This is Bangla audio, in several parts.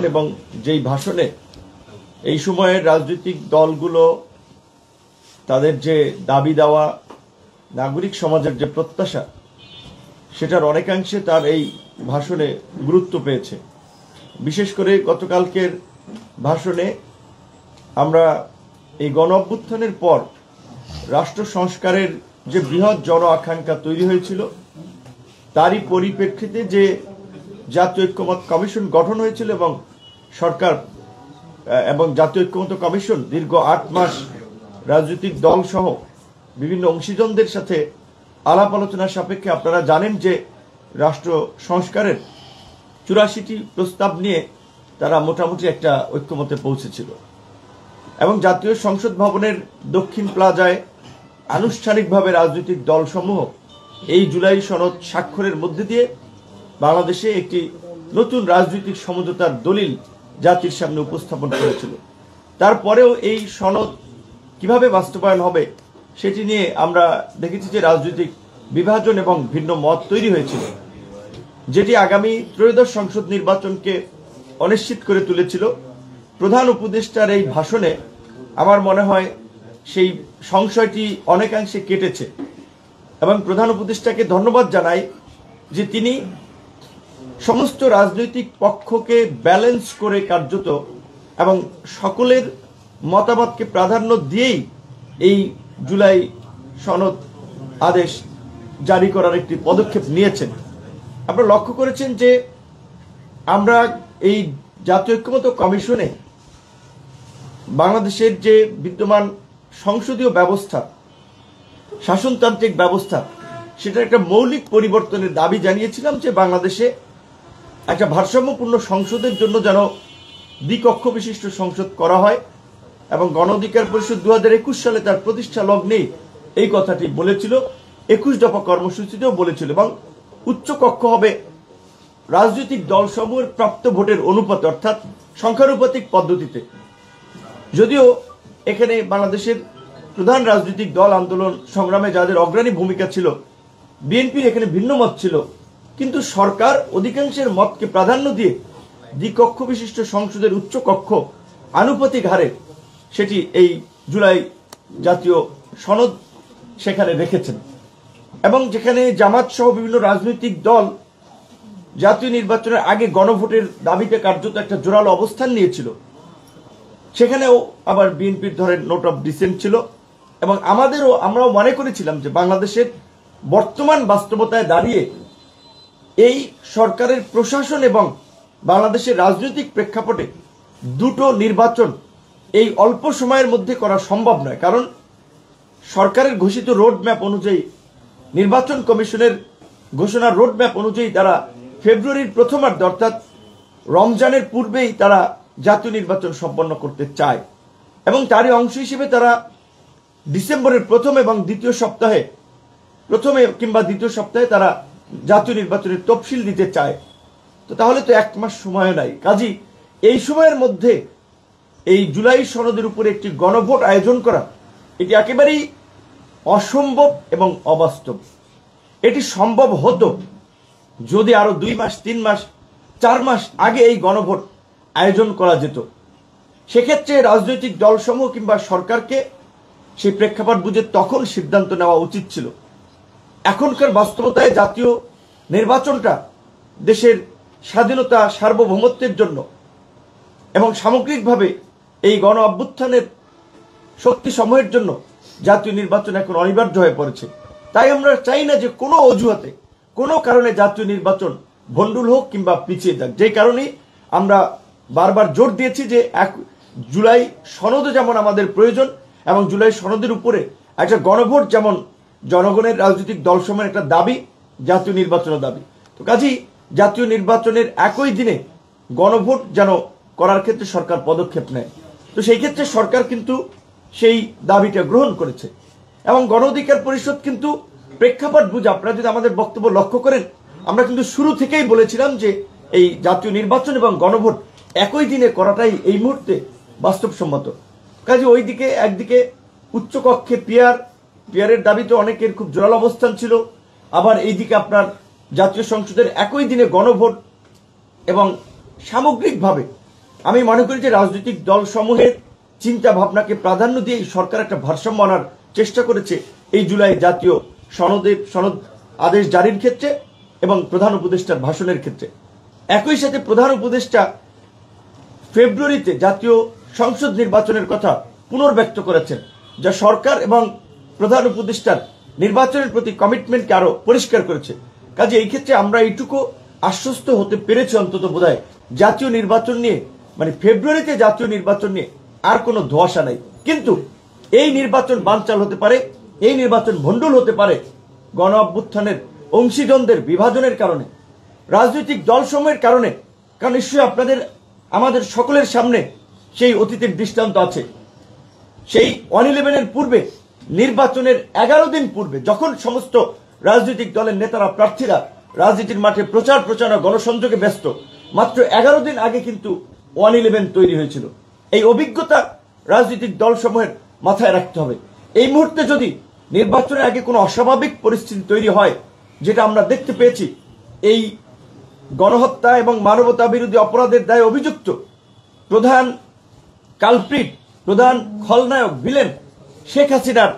এবং যেই ভাষণে এই সময়ের রাজনৈতিক দলগুলো তাদের যে দাবি দেওয়া নাগরিক সমাজের যে প্রত্যাশা সেটার অনেকাংশে তার এই ভাষণে গুরুত্ব পেয়েছে। বিশেষ করে গতকালকের ভাষণে আমরা এই গণ অভ্যুত্থানের পর রাষ্ট্র সংস্কারের যে বৃহৎ জন আকাঙ্ক্ষা তৈরি হয়েছিল তারই পরিপ্রেক্ষিতে যে জাতীয় ঐক্যমত কমিশন গঠন হয়েছিল এবং সরকার এবং জাতীয় ঐক্যমত কমিশন দীর্ঘ ৮ মাস রাজনৈতিক দল সহ বিভিন্ন অংশীজনদের সাথে আলাপ আলোচনার সাপেক্ষে আপনারা জানেন যে রাষ্ট্র সংস্কারের ৮৪টি প্রস্তাব নিয়ে তারা মোটামুটি একটা ঐক্যমতে পৌঁছেছিল এবং জাতীয় সংসদ ভবনের দক্ষিণ প্লাজায় আনুষ্ঠানিকভাবে রাজনৈতিক দলসমূহ এই জুলাই সনদ স্বাক্ষরের মধ্যে দিয়ে বাংলাদেশে একটি নতুন রাজনৈতিক সমঝোতার দলিল জাতির সামনে উপস্থাপন করেছিল। তারপরেও এই সনদ কিভাবে বাস্তবায়ন হবে সেটি নিয়ে আমরা দেখেছি যে রাজনৈতিক বিভাজন এবং ভিন্ন মত তৈরি হয়েছিল, যেটি আগামী ত্রয়োদশ সংসদ নির্বাচনকে অনিশ্চিত করে তুলেছিল। প্রধান উপদেষ্টার এই ভাষণে আমার মনে হয় সেই সংশয়টি অনেকাংশে কেটেছে এবং প্রধান উপদেষ্টাকে ধন্যবাদ জানাই যে তিনি সমস্ত রাজনৈতিক পক্ষকে ব্যালেন্স করে কার্যত এবং সকলের মতামতকে প্রাধান্য দিয়েই এই জুলাই সনদ আদেশ জারি করার একটি পদক্ষেপ নিয়েছেন। আপনারা লক্ষ্য করেছেন যে আমরা এই জাতীয় ঐক্যমত কমিশনে বাংলাদেশের যে বিদ্যমান সংসদীয় ব্যবস্থা, শাসনতান্ত্রিক ব্যবস্থা, সেটার একটা মৌলিক পরিবর্তনের দাবি জানিয়েছিলাম যে বাংলাদেশে একটা ভারসাম্যপূর্ণ সংসদের জন্য যেন দ্বিকক্ষ বিশিষ্ট সংসদ করা হয় এবং গণ অধিকার পরিষদ 2021 সালে তার প্রতিষ্ঠা লগ্নেই এই কথাটি বলেছিল, 21 দফা কর্মসূচিতেও বলেছিল এবং উচ্চ কক্ষ হবে রাজনৈতিক দলসমূহের প্রাপ্ত ভোটের অনুপাতে অর্থাৎ সংখ্যানুপাতিক পদ্ধতিতে। যদিও এখানে বাংলাদেশের প্রধান রাজনৈতিক দল আন্দোলন সংগ্রামে যাদের অগ্রণী ভূমিকা ছিল, বিএনপির এখানে ভিন্ন মত ছিল, কিন্তু সরকার অধিকাংশের মতকে প্রাধান্য দিয়ে দ্বিকক্ষ বিশিষ্ট সংসদের উচ্চ কক্ষ আনুপাতিক হারে সেটি এই জুলাই জাতীয় সনদ সেখানে রেখেছেন এবং যেখানে জামাত সহ বিভিন্ন রাজনৈতিক দল জাতীয় নির্বাচনের আগে গণভোটের দাবিতে কার্যত একটা জোরালো অবস্থান নিয়েছিল, সেখানেও আবার বিএনপির ধরেন নোট অফ ডিসেন্ট ছিল এবং আমরাও মনে করেছিলাম যে বাংলাদেশের বর্তমান বাস্তবতায় দাঁড়িয়ে এই সরকারের প্রশাসন এবং বাংলাদেশের রাজনৈতিক প্রেক্ষাপটে দুটো নির্বাচন এই অল্প সময়ের মধ্যে করা সম্ভব নয়। কারণ সরকারের ঘোষিত রোডম্যাপ অনুযায়ী, নির্বাচন কমিশনের ঘোষণার রোডম্যাপ অনুযায়ী তারা ফেব্রুয়ারির প্রথমার্ধে অর্থাৎ রমজানের পূর্বেই তারা জাতীয় নির্বাচন সম্পন্ন করতে চায় এবং তারই অংশ হিসেবে তারা ডিসেম্বরের প্রথম কিংবা দ্বিতীয় সপ্তাহে তারা জাতীয় নির্বাচনের তফসিল দিতে চায়। তো তাহলে তো 1 মাস সময় নাই। কাজী এই সময়ের মধ্যে এই জুলাই সনদের উপরে একটি গণভোট আয়োজন করা এটি একেবারেই অসম্ভব এবং অবাস্তব। এটি সম্ভব হতো যদি আরো 2 মাস, 3 মাস, 4 মাস আগে এই গণভোট আয়োজন করা যেত। সেক্ষেত্রে রাজনৈতিক দলসমূহ কিংবা সরকারকে সেই প্রেক্ষাপট বুঝে তখন সিদ্ধান্ত নেওয়া উচিত ছিল। এখনকার বাস্তবতায় জাতীয় নির্বাচনটা দেশের স্বাধীনতা, সার্বভৌমত্বের জন্য এবং সামগ্রিকভাবে এই গণ অভ্যুত্থানের শক্তি সমূহের জন্য জাতীয় নির্বাচন এখন অনিবার্য হয়ে পড়েছে। তাই আমরা চাই না যে কোনো অজুহাতে, কোনো কারণে জাতীয় নির্বাচন ভণ্ডুল হোক কিংবা পিছিয়ে যাক। যে কারণে আমরা বারবার জোর দিয়েছি যে জুলাই সনদও যেমন আমাদের প্রয়োজন এবং জুলাই সনদের উপরে একটা গণভোট যেমন জনগণের রাজনৈতিক দলসমূহের একটা দাবি, জাতীয় নির্বাচনের দাবি। তো কাজেই জাতীয় নির্বাচনের একই দিনে গণভোট যেন করার ক্ষেত্রে সরকার পদক্ষেপ নেয়। তো সেই ক্ষেত্রে সরকার কিন্তু সেই দাবিটা গ্রহণ করেছে এবং গণ অধিকার পরিষদ কিন্তু প্রেক্ষাপট বুঝে, আপনারা যদি আমাদের বক্তব্য লক্ষ্য করেন, আমরা কিন্তু শুরু থেকেই বলেছিলাম যে এই জাতীয় নির্বাচন এবং গণভোট একই দিনে করাটাই এই মুহূর্তে বাস্তবসম্মত। কাজে ওইদিকে একদিকে উচ্চকক্ষে পিয়ারের দাবিতে অনেকের খুব জোরালো অবস্থান ছিল, আবার এইদিকে আপনার জাতীয় সংসদের একই দিনে গণভোট এবং সামগ্রিকভাবে আমি মনে করি যে রাজনৈতিক দল সমূহের চিন্তা ভাবনাকে প্রাধান্য দিয়ে সরকার একটা ভারসাম্য আনার চেষ্টা করেছে এই জুলাই জাতীয় সনদ আদেশ জারির ক্ষেত্রে এবং প্রধান উপদেষ্টার ভাষণের ক্ষেত্রে। একই সাথে প্রধান উপদেষ্টা ফেব্রুয়ারিতে জাতীয় সংসদ নির্বাচনের কথা পুনর্ব্যক্ত করেছেন, যা সরকার এবং প্রধান উপদেষ্টার নির্বাচনের প্রতি কমিটমেন্টকে আরো পরিষ্কার করেছে। কাজে এই ক্ষেত্রে আমরা এইটুকু আশ্বস্ত হতে পেরেছি অন্তত বোধহয় জাতীয় নির্বাচন নিয়ে, মানে ফেব্রুয়ারিতে জাতীয় নির্বাচন নিয়ে আর কোনো ধোঁয়াশা নাই। কিন্তু এই নির্বাচন বানচাল হতে পারে, এই নির্বাচন ভণ্ডুল হতে পারে গণ অভ্যুত্থানের অংশীজনদের বিভাজনের কারণে, রাজনৈতিক দলসমূহের কারণে। কারণ নিশ্চয়ই আমাদের সকলের সামনে সেই অতীতের দৃষ্টান্ত আছে। সেই 1/11-এর পূর্বে, নির্বাচনের 11 দিন পূর্বে, যখন সমস্ত রাজনৈতিক দলের নেতারা প্রার্থীরা রাজনীতির মাঠে প্রচারণা গণসংযোগে ব্যস্ত, মাত্র 11 দিন আগে কিন্তু 1/11 তৈরি হয়েছিল। এই অভিজ্ঞতা রাজনৈতিক দলসমূহের মাথায় রাখতে হবে। এই মুহূর্তে যদি নির্বাচনের আগে কোনো অস্বাভাবিক পরিস্থিতি তৈরি হয়, যেটা আমরা দেখতে পেয়েছি, এই গণহত্যা এবং মানবতা বিরোধী অপরাধের দায়ে অভিযুক্ত প্রধান কালপ্রিট, প্রধান খলনায়ক, ভিলেন শেখ হাসিনার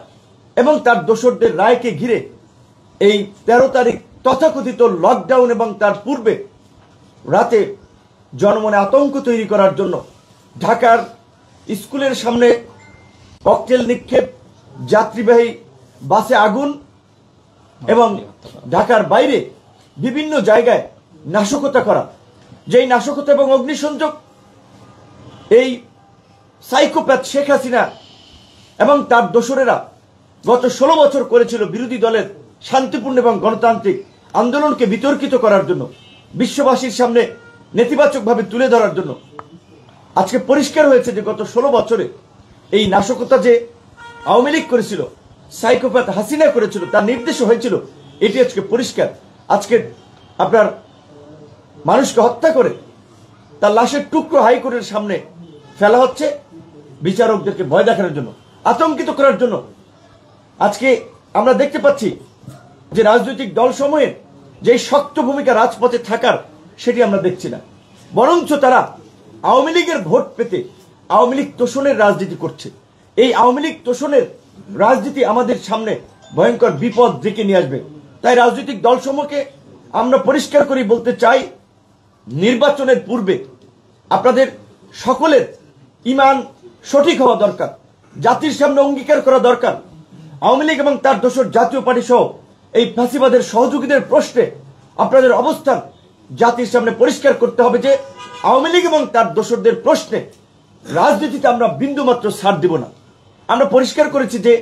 এবং তার দোসরদের রায়কে ঘিরে এই 13 তারিখ তথাকথিত লকডাউন এবং তার পূর্বে রাতে জনমনে আতঙ্ক তৈরি করার জন্য ঢাকার স্কুলের সামনে ককটেল নিক্ষেপ, যাত্রীবাহী বাসে আগুন এবং ঢাকার বাইরে বিভিন্ন জায়গায় নাশকতা করা, যেই নাশকতা এবং অগ্নিসংযোগ এই সাইকোপ্যাথ শেখ হাসিনা এবং তার দোসরেরা গত 16 বছর করেছিল বিরোধী দলের শান্তিপূর্ণ এবং গণতান্ত্রিক আন্দোলনকে বিতর্কিত করার জন্য, বিশ্ববাসীর সামনে নেতিবাচকভাবে তুলে ধরার জন্য। আজকে পরিষ্কার হয়েছে যে গত 16 বছরে এই নাশকতা যে আওয়ামী লীগ করেছিল, সাইকোপ্যাথ হাসিনা করেছিল, তার নির্দেশ হয়েছিল, এটি আজকে পরিষ্কার। আজকে আপনার মানুষকে হত্যা করে তার লাশের টুকরো হাইকোর্টের সামনে ফেলা হচ্ছে বিচারকদেরকে ভয় দেখানোর জন্য, আতঙ্কিত করার জন্য। আজকে আমরা দেখতে পাচ্ছি যে রাজনৈতিক দলসমূহের যে শক্ত ভূমিকা রাজপথে থাকার, সেটি আমরা দেখছি না, বরঞ্চ তারা আওয়ামী লীগের ভোট পেতে আওয়ামী লীগ তোষণের রাজনীতি করছে। এই আওয়ামী লীগ তোষণের রাজনীতি আমাদের সামনে ভয়ঙ্কর বিপদ ডেকে নিয়ে আসবে। তাই রাজনৈতিক দলসমূহকে আমরা পরিষ্কার করে বলতে চাই, নির্বাচনের পূর্বে আপনাদের সকলের ঈমান সঠিক হওয়া দরকার, জাতির সামনে অঙ্গীকার করা দরকার। আওয়ামী লীগ এবং তার দোসর জাতীয় পার্টি সহ এই ফ্যাসিবাদের সহযোগীদের প্রশ্নে আপনাদের অবস্থান জাতির সামনে পরিষ্কার করতে হবে যে আওয়ামী লীগ এবং তার দোসরদের প্রশ্নে রাজনীতিতে আমরা বিন্দুমাত্র ছাড় দিব না। আমরা পরিষ্কার করেছি যে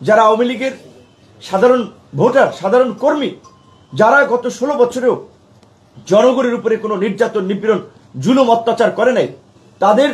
যারা আওয়ামী লীগের সাধারণ ভোটার, সাধারণ কর্মী, যারা গত 16 বছরেও জনগণের উপরে কোনো নির্যাতন, নিপীড়ন, জুলুম, অত্যাচার করে নাই, তাদের